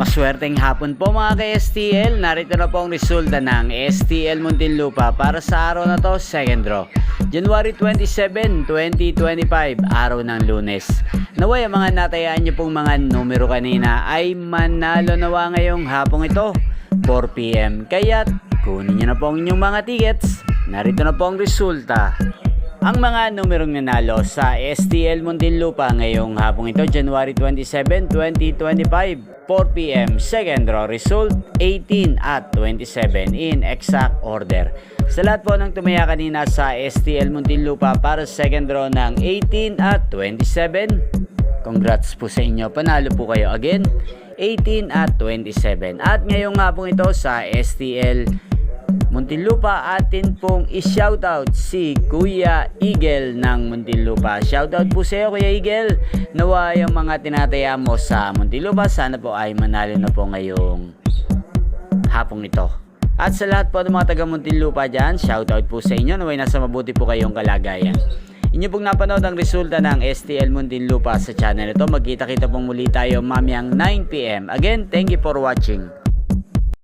Maswerteng hapon po mga ka-STL. Narito na po ang resulta ng STL Muntinlupa para sa araw na to, second draw. January 27, 2025, araw ng Lunes. Naway ang mga natayaan niyo pong mga numero kanina ay manalo nawa ngayong hapong ito, 4 PM. Kaya kunin niyo na po ang inyong mga tickets. Narito na po ang resulta. Ang mga numerong nanalo sa STL Muntinlupa ngayong hapong ito, January 27, 2025, 4 PM, second draw result 18 at 27 in exact order. Sa lahat po ng tumaya kanina sa STL Muntinlupa para sa second draw ng 18 at 27, congrats po sa inyo, panalo po kayo again, 18 at 27. At ngayong hapong ito sa STL Muntinlupa, atin pong i-shoutout si Kuya Eagle ng Muntinlupa. Shoutout po sa iyo, Kuya Eagle. Nawa yung mga tinataya mo sa Muntinlupa, sana po ay manalo na po ngayong hapong ito. At sa lahat po ng mga taga Muntinlupa dyan, shoutout po sa inyo. Naway nasa mabuti po kayong kalagayan. Inyo pong napanood ang resulta ng STL Muntinlupa sa channel ito. Magkita-kita pong muli tayo mamayang 9 PM. Again, thank you for watching.